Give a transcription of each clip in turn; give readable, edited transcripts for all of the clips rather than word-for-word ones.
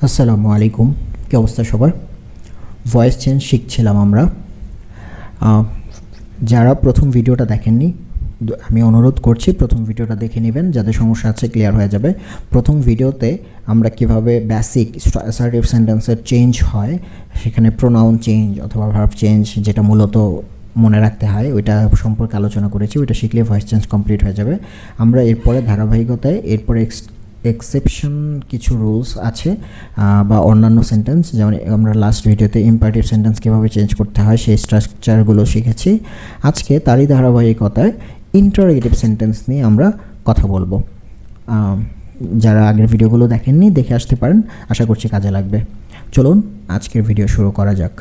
আসসালামু আলাইকুম, কী অবস্থা সবার? ভয়েস চেঞ্জ শিখছিলাম আমরা। যারা প্রথম ভিডিওটা দেখেননি, আমি অনুরোধ করছি প্রথম ভিডিওটা দেখে নেবেন, যাদের সমস্যা আছে ক্লিয়ার হয়ে যাবে। প্রথম ভিডিওতে আমরা কিভাবে বেসিক অ্যাসার্টিভ সেন্টেন্সের চেঞ্জ হয়, সেখানে প্রোনাউন চেঞ্জ অথবা ভার্ব চেঞ্জ, যেটা মূলত মনে রাখতে হয়, ওইটা সম্পর্কে আলোচনা করেছি। ওইটা শিখলে ভয়েস চেঞ্জ কমপ্লিট হয়ে যাবে। আমরা এরপরে ধারাবাহিকতায় এরপরে এক্সেপশন কিছু রুলস আছে বা অন্যান্য সেন্টেন্স, যেমন আমরা লাস্ট ভিডিওতে ইম্পারেটিভ সেন্টেন্স কীভাবে চেঞ্জ করতে হয় সেই স্ট্রাকচারগুলো শিখেছি। আজকে তারই ধারাবাহিকতায় ইন্টারোগেটিভ সেন্টেন্স নিয়ে আমরা কথা বলবো। যারা আগের ভিডিওগুলো দেখেননি দেখে আসতে পারেন, আশা করছি কাজে লাগবে। চলুন আজকের ভিডিও শুরু করা যাক।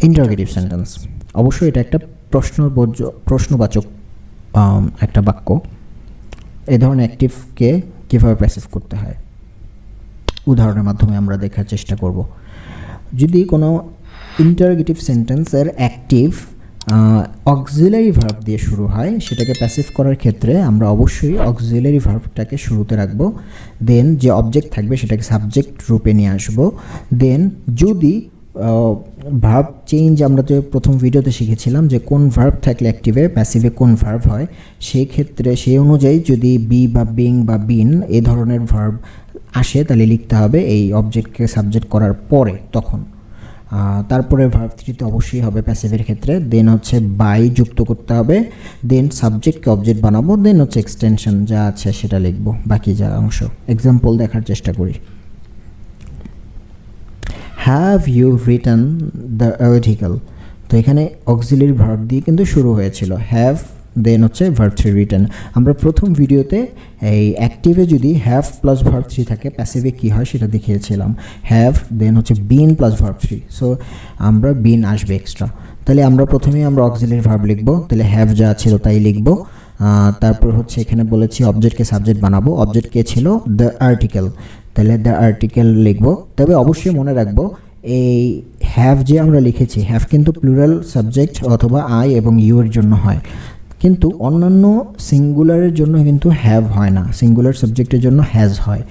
ইন্টারোগেটিভ সেন্টেন্স অবশ্যই এটা একটা প্রশ্নবাচক একটা বাক্য। এই ধরনের অ্যাক্টিভকে কীভাবে প্যাসিভ করতে হয় উদাহরণের মাধ্যমে আমরা দেখার চেষ্টা করব। যদি কোনো ইন্টারোগেটিভ সেন্টেন্সের অ্যাক্টিভ অক্সিলারি ভার্ব দিয়ে শুরু হয়, সেটাকে প্যাসিভ করার ক্ষেত্রে আমরা অবশ্যই অক্সিলারি ভার্বটাকে শুরুতে রাখব। দেন যে অবজেক্ট থাকবে সেটাকে সাবজেক্ট রূপে নিয়ে আসব। দেন যদি ভার্ব চেঞ্জ, আমরা তো প্রথম ভিডিওতে শিখেছিলাম যে কোন ভার্ব থাকলে অ্যাক্টিভে প্যাসিভে কোন ভার্ব হয়, সেই ক্ষেত্রে সেই অনুযায়ী যদি বি বা বিং বা বিন এ ধরনের ভার্ব আসে তাহলে লিখতে হবে এই অবজেক্টকে সাবজেক্ট করার পরে, তখন তারপরে ভার্ব থ্রিতে অবশ্যই হবে প্যাসিভের ক্ষেত্রে। দেন হচ্ছে বাই যুক্ত করতে হবে, দেন সাবজেক্টকে অবজেক্ট বানাবো, দেন হচ্ছে এক্সটেনশন যা আছে সেটা লিখবো, বাকি যা অংশ। এক্সাম্পল দেখার চেষ্টা করি। Have you written the article, তো এখানে অক্সিলারি ভার্ব দিয়ে কিন্তু শুরু হয়েছিল হ্যাভ, দেন হচ্ছে ভার্ব থ্রি রিটেন। আমরা প্রথম ভিডিওতে এই অ্যাক্টিভে যদি হ্যাভ প্লাস ভার্ব থ্রি থাকে প্যাসিভে কী হয় সেটা দেখিয়েছিলাম। হ্যাভ দেন হচ্ছে been plus verb three, so আমরা বিন আসবে এক্সট্রা। তাহলে আমরা প্রথমেই আমরা অক্সিলারি ভার্ব লিখবো, তাহলে হ্যাভ যা ছিল তাই লিখবো। তারপর হচ্ছে এখানে বলেছি অবজেক্টকে সাবজেক্ট বানাবো, অবজেক্ট কে ছিল দ্য আর্টিকেল, তাহলে দ্য আর্টিকেল লিখবো। তবে অবশ্যই মনে রাখবো এই হ্যাভ যে আমরা লিখেছি, হ্যাভ কিন্তু প্লুরাল সাবজেক্ট অথবা আই এবং ইউ এর জন্য হয়, কিন্তু অন্যান্য সিঙ্গুলারের জন্য কিন্তু হ্যাভ হয় না, সিঙ্গুলার সাবজেক্টের জন্য হ্যাজ হয়।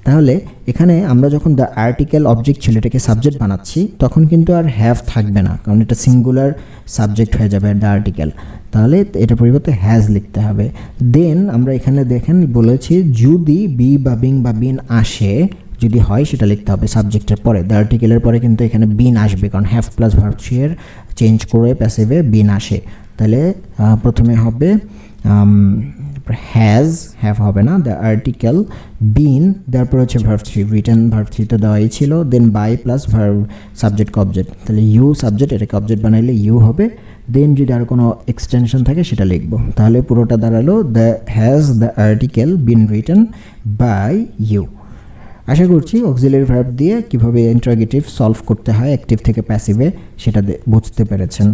তাহলে এখানে আমরা যখন দ্য আর্টিকেল অবজেক্ট ছিল এটাকে সাবজেক্ট বানাচ্ছি, তখন কিন্তু আর হ্যাভ থাকবে না, কারণ এটা সিঙ্গুলার সাবজেক্ট হয়ে যাবে দ্য আর্টিকেল, তাহলে এটা পরিবর্তে হ্যাজ লিখতে হবে। দেন আমরা এখানে দেখেন বলেছি যদি বি বা বিং বা বিন আসে, যদি হয় সেটা লিখতে হবে সাবজেক্টের পরে, দ্য আর্টিকেলের পরে কিন্তু এখানে বিন আসবে, কারণ হ্যাভ প্লাস ভার্ব থ্রি এর চেঞ্জ করে প্যাসিভে বিন আসে। তাহলে প্রথমে হবে হ্যাভ হবে না, দ্য আর্টিকেল বিন, তারপর হচ্ছে verb three written, verb three তো দেওয়াই ছিল, then by plus verb subject object, তাহলে ইউ সাবজেক্ট, এটাকে অবজেক্ট বানাইলে ইউ হবে। দেন যদি আর কোনো এক্সটেনশন থাকে সেটা লিখবো, তাহলে পুরোটা দাঁড়ালো the has the article been written by you. আশা করছি অক্সিলারি ভার্ব দিয়ে কীভাবে ইন্টারোগেটিভ সলভ করতে হয় অ্যাক্টিভ থেকে প্যাসিভে সেটা বুঝতে পেরেছেন।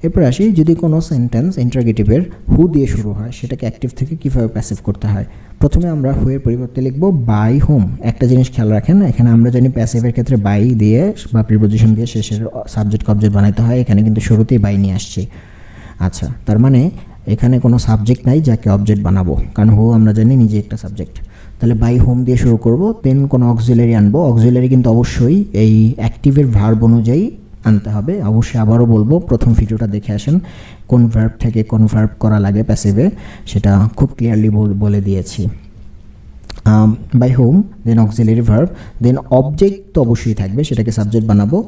এরপর আসি, যদি কোনো সেন্টেন্স ইন্টারোগেটিভের হু দিয়ে শুরু হয় সেটাকে অ্যাক্টিভ থেকে কীভাবে প্যাসিভ করতে হয়। প্রথমে আমরা হু এর পরিবর্তে লিখব বাই হোম। একটা জিনিস খেয়াল রাখেন, এখানে আমরা জানি প্যাসিভের ক্ষেত্রে বাই দিয়ে বা প্রিপোজিশন দিয়ে শেষের সাবজেক্ট অবজেক্ট বানাইতে হয়, এখানে কিন্তু শুরুতেই বাই নিয়ে আসছি। আচ্ছা, তার মানে এখানে কোনো সাবজেক্ট নাই যাকে অবজেক্ট বানাবো, কারণ হু আমরা জানি নিজে একটা সাবজেক্ট। তাহলে বাই হোম দিয়ে শুরু করব, দেন কোনো অক্সিলারি আনবো। অক্সিলারি কিন্তু অবশ্যই এই অ্যাক্টিভের ভার্ব অনুযায়ী আনতে হবে। অবশ্যই আবারও বলবো, প্রথম ভিডিওটা দেখে আসেন কোন ভার্ব থেকে কোন ভার্ব করা লাগে প্যাসিভে, সেটা খুব ক্লিয়ারলি বলে দিয়েছি। By whom, then auxiliary verb, then object তো অবশ্যই থাকবে, সেটাকে সাবজেক্ট বানাবো।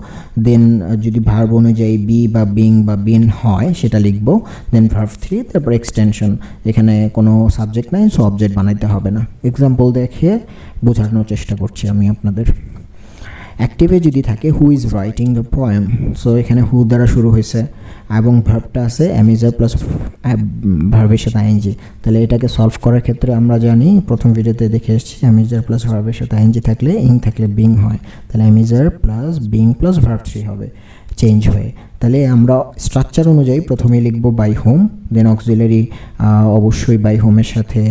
দেন যদি ভার্ব অনুযায়ী বি বা বিং বা বিন হয় সেটা লিখবো। দেন ভার্ব থ্রি, তারপর এক্সটেনশন, এখানে কোনো সাবজেক্ট নাই, সো অবজেক্ট বানাইতে হবে না। এক্সাম্পল দেখে বোঝানোর চেষ্টা করছি আমি আপনাদের। অ্যাক্টিভে যদি থাকে who is writing the poem, so এখানে হু দ্বারা শুরু হয়েছে এবং ভার্বটা আছে অ্যামিজার প্লাস ভার্বের সাথে আইএনজি। তাহলে এটাকে সলভ করার ক্ষেত্রে আমরা জানি প্রথম ভিডিওতে দেখে এসেছি অ্যামিজার প্লাস ভার্বের সাথে আইএনজি থাকলে ইং থাকলে বিং হয়, তাহলে am is are plus being plus verb three হবে। চেঞ্জ হয়ে। তাহলে আমরা স্ট্রাকচার অনুযায়ী প্রথমে লিখব বাই হোম, দেন অক্সিলারি অবশ্যই বাই হোমের সাথে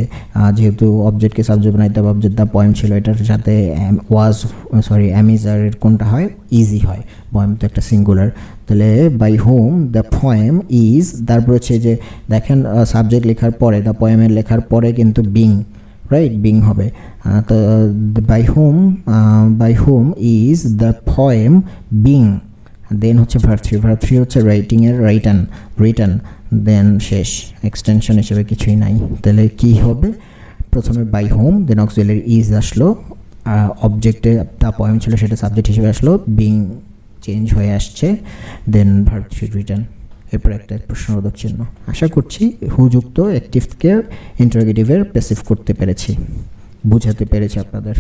যেহেতু অবজেক্টকে সাবজেক্ট বানাইতে হবে, অবজেক্ট দ্য পোয়েম ছিল, এটার সাথে অ্যামিজারের কোনটা হয়, ইজি হয়, পোয়েম তো একটা সিঙ্গুলার। তাহলে by whom the poem is, তারপর হচ্ছে যে দেখেন সাবজেক্ট লেখার পরে দ্য পোয়েমের লেখার পরে কিন্তু বিং, রাইট, বিং হবে। তো by whom is the poem being, then হচ্ছে ভার্ব থ্রি হচ্ছে রাইটিংয়ের রিটার্ন, দেন শেষ, এক্সটেনশন হিসেবে কিছুই নাই। তাহলে কি হবে, প্রথমে by whom, then auxiliary is আসলো, অবজেক্টে দ্য পোয়েম ছিল সেটা সাবজেক্ট হিসেবে আসলো, বিং চেঞ্জ হয়ে আসছে, দেন ভার্ব থ্রি রিটার্ন, এরপর একটা প্রশ্নবোধক চিহ্ন। আশা করছি হুযুক্ত অ্যাক্টিভকে ইন্টারোগেটিভের প্যাসিভ করতে পেরেছি, বুঝাতে পেরেছি আপনাদের।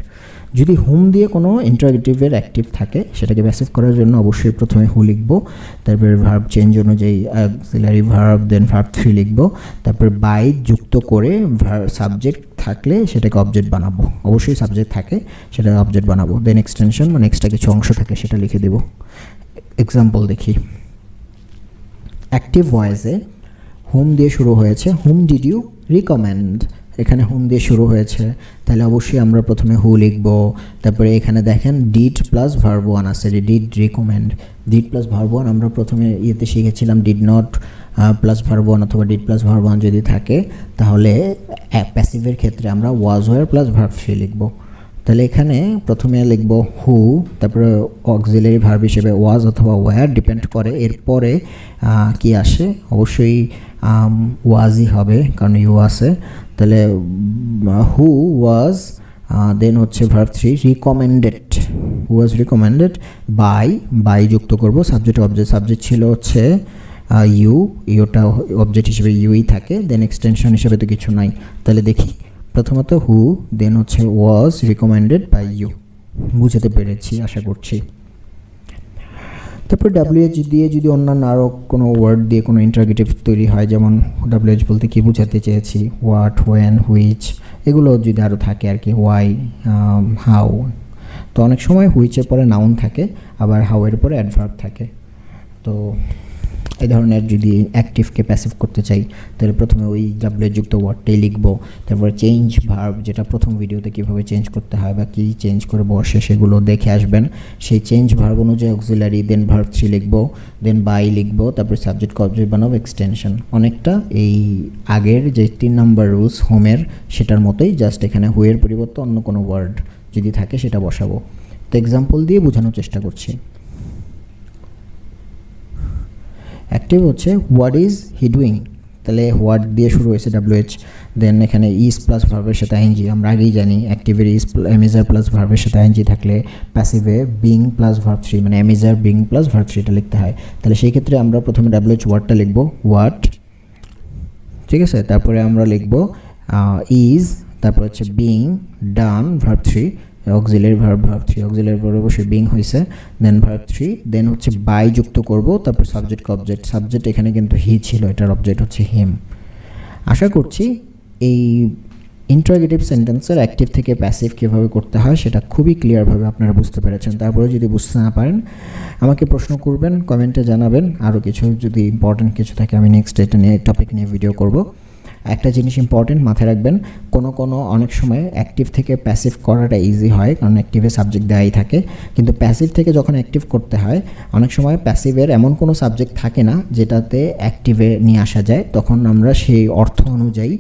যদি হুম দিয়ে কোনো ইন্টারোগেটিভের অ্যাক্টিভ থাকে সেটাকে প্যাসিভ করার জন্য অবশ্যই প্রথমে হু লিখব, তারপরে ভার্ব চেঞ্জ অনুযায়ী auxiliary verb, then verb three লিখব, তারপর বাই যুক্ত করে সাবজেক্ট থাকলে সেটাকে অবজেক্ট বানাবো, অবশ্যই সাবজেক্ট থাকে সেটা অবজেক্ট বানাবো, দেন এক্সটেনশন মানে এক্সট্রা কিছু অংশ থাকে সেটা লিখে দেব। এক্সাম্পল দেখি, অ্যাক্টিভ ভয়েসে হুম দিয়ে শুরু হয়েছে, হুম ডিড ইউ রিকমেন্ড, এখানে হুম দিয়ে শুরু হয়েছে, তাহলে অবশ্যই আমরা প্রথমে হু লিখব, তারপরে এখানে দেখেন ডিড প্লাস ভার্ব ওয়ান আছে, did recommend, did plus verb one আমরা প্রথমে ইয়েতে শিখেছিলাম did not plus verb one অথবা ডিড প্লাস ভার্ব ওয়ান যদি থাকে তাহলে প্যাসিভের ক্ষেত্রে আমরা was were plus verb three লিখব। তাহলে এখানে প্রথমে লিখব হু, তারপরে অক্সিলারি ভার্ব হিসেবে ওয়াজ অথবা ওয়্যার ডিপেন্ড করে, এরপরে কি আসে, অবশ্যই ওয়াজই হবে কারণ ইউ আছে। তাহলে হু ওয়াজ, দেন হচ্ছে verb three recommended, who was recommended by যুক্ত করব, সাবজেক্ট অবজেক্ট, সাবজেক্ট ছিল হচ্ছে ইউ, ইউটা অবজেক্ট হিসেবে ইউই থাকে, দেন এক্সটেনশন হিসেবে তো কিছু নাই। তাহলে দেখি প্রথমত হু, দেন হচ্ছে ওয়াজ রিকমেন্ডেড বাই ইউ, বুঝাতে পেরেছি আশা করছি। তারপর WH দিয়ে যদি অন্যান্য আরও কোনো ওয়ার্ড দিয়ে কোনো ইন্টারোগেটিভ তৈরি হয়, যেমন WH বলতে কী বোঝাতে চেয়েছি, হোয়াট, হোয়েন, হুইচ, এগুলো যদি আরও থাকে আর কি, ওয়াই, হাউ, তো অনেক সময় হুইচের পরে নাউন থাকে, আবার হাউয়ের পরে অ্যাডভার্ব থাকে। তো এই ধরনের যদি অ্যাক্টিভকে প্যাসিভ করতে চাই তাহলে প্রথমে ওই WH যুক্ত ওয়ার্ডটাই লিখব, তারপরে চেঞ্জ ভার্ব, যেটা প্রথম ভিডিওতে কীভাবে চেঞ্জ করতে হয় বা কী চেঞ্জ করে বসে সেগুলো দেখে আসবেন, সেই চেঞ্জ ভার্ব অনুযায়ী অক্সিলারি, দেন ভার্ব থ্রি লিখব, দেন বাই লিখব, তারপরে সাবজেক্ট অবজেক্ট বানাবো, এক্সটেনশন, অনেকটা এই আগের যে 3 নম্বর রুলস হোমের সেটার মতোই, জাস্ট এখানে হুয়ের পরিবর্তে অন্য কোনো ওয়ার্ড যদি থাকে সেটা বসাবো। তো এক্সাম্পল দিয়ে বোঝানোর চেষ্টা করছি। অ্যাক্টিভ হচ্ছে হোয়াট ইজ হি ডুইং, তাহলে হোয়াট দিয়ে শুরু হয়েছে WH, দেন এখানে ইজ প্লাস ভার্বের সাথে আইএনজি, আমরা আগেই জানি অ্যাক্টিভের ইজ অ্যামিজার প্লাস ভার্বের সাথে আইএনজি থাকলে প্যাসিভে বিং প্লাস ভার্ব থ্রি মানে অ্যামিজার বিং প্লাস ভার্ব থ্রিটা লিখতে হয়। তাহলে সেই ক্ষেত্রে আমরা প্রথমে WH ওয়ার্ডটা লিখব হোয়াট, ঠিক আছে, তারপরে আমরা লিখব ইজ, তারপর হচ্ছে being, done, verb three, auxiliary verb three, auxiliary verb অবশ্যই বিং হয়েছে, দেন ভার্ব থ্রি, দেন হচ্ছে বাই যুক্ত করব, তারপর সাবজেক্ট অবজেক্ট, সাবজেক্ট এখানে কিন্তু হি ছিল, এটার অবজেক্ট হচ্ছে হিম। আশা করছি এই ইন্টারোগেটিভ সেন্টেন্সের অ্যাক্টিভ থেকে প্যাসিভ কীভাবে করতে হয় সেটা খুবই ক্লিয়ারভাবে আপনারা বুঝতে পেরেছেন। তারপরে যদি বুঝতে না পারেন আমাকে প্রশ্ন করবেন, কমেন্টে জানাবেন, আরও কিছু যদি ইম্পর্টেন্ট কিছু থাকে আমি নেক্সট এটা নিয়ে টপিক নিয়ে ভিডিও করব। একটা জিনিস ইম্পর্টেন্ট মাথায় রাখবেন, কোনো অনেক সময় অ্যাক্টিভ থেকে প্যাসিভ করাটা ইজি হয় কারণ অ্যাক্টিভে সাবজেক্ট দেওয়াই থাকে, কিন্তু প্যাসিভ থেকে যখন অ্যাক্টিভ করতে হয় অনেক সময় প্যাসিভের এমন কোনো সাবজেক্ট থাকে না যেটাতে অ্যাক্টিভে নিয়ে আসা যায়, তখন আমরা সেই অর্থ অনুযায়ী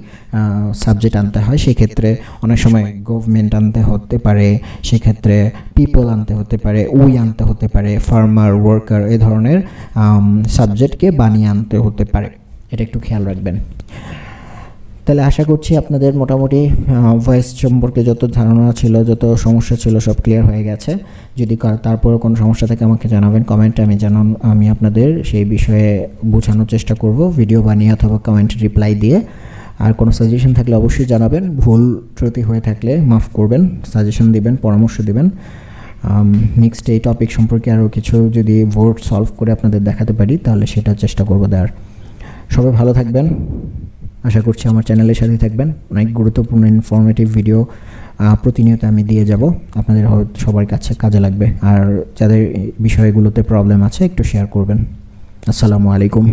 সাবজেক্ট আনতে হয়। সেক্ষেত্রে অনেক সময় গভর্নমেন্ট আনতে হতে পারে, সেক্ষেত্রে পিপল আনতে হতে পারে, উই আনতে হতে পারে, ফার্মার, ওয়ার্কার, এ ধরনের সাবজেক্টকে বানিয়ে আনতে হতে পারে, এটা একটু খেয়াল রাখবেন। তাহলে আশা করছি আপনাদের মোটামুটি ভয়েস সম্পর্কে যত ধারণা ছিল, যত সমস্যা ছিল সব ক্লিয়ার হয়ে গেছে। যদি তারপরে কোনো সমস্যা থাকে আমাকে জানাবেন কমেন্টে, আমি আপনাদের সেই বিষয়ে বোঝানোর চেষ্টা করব ভিডিও বানিয়ে অথবা কমেন্ট রিপ্লাই দিয়ে। আর কোনো সাজেশন থাকলে অবশ্যই জানাবেন, ভুল ত্রুটি হয়ে থাকলে মাফ করবেন, সাজেশন দিবেন, পরামর্শ দিবেন। নেক্সট এই টপিক সম্পর্কে আরও কিছু যদি ভোট সলভ করে আপনাদের দেখাতে পারি তাহলে সেটা চেষ্টা করব দেওয়ার। সবাই ভালো থাকবেন, আশা করছি আমার চ্যানেলের সাথে থাকবেন। অনেক গুরুত্বপূর্ণ ইনফরমেটিভ ভিডিও প্রতিনিয়ত আমি দিয়ে যাব, আপনাদের সবার কাছে কাজে লাগবে। আর যাদের বিষয়গুলোতে প্রবলেম আছে একটু শেয়ার করবেন। আসসালামু আলাইকুম।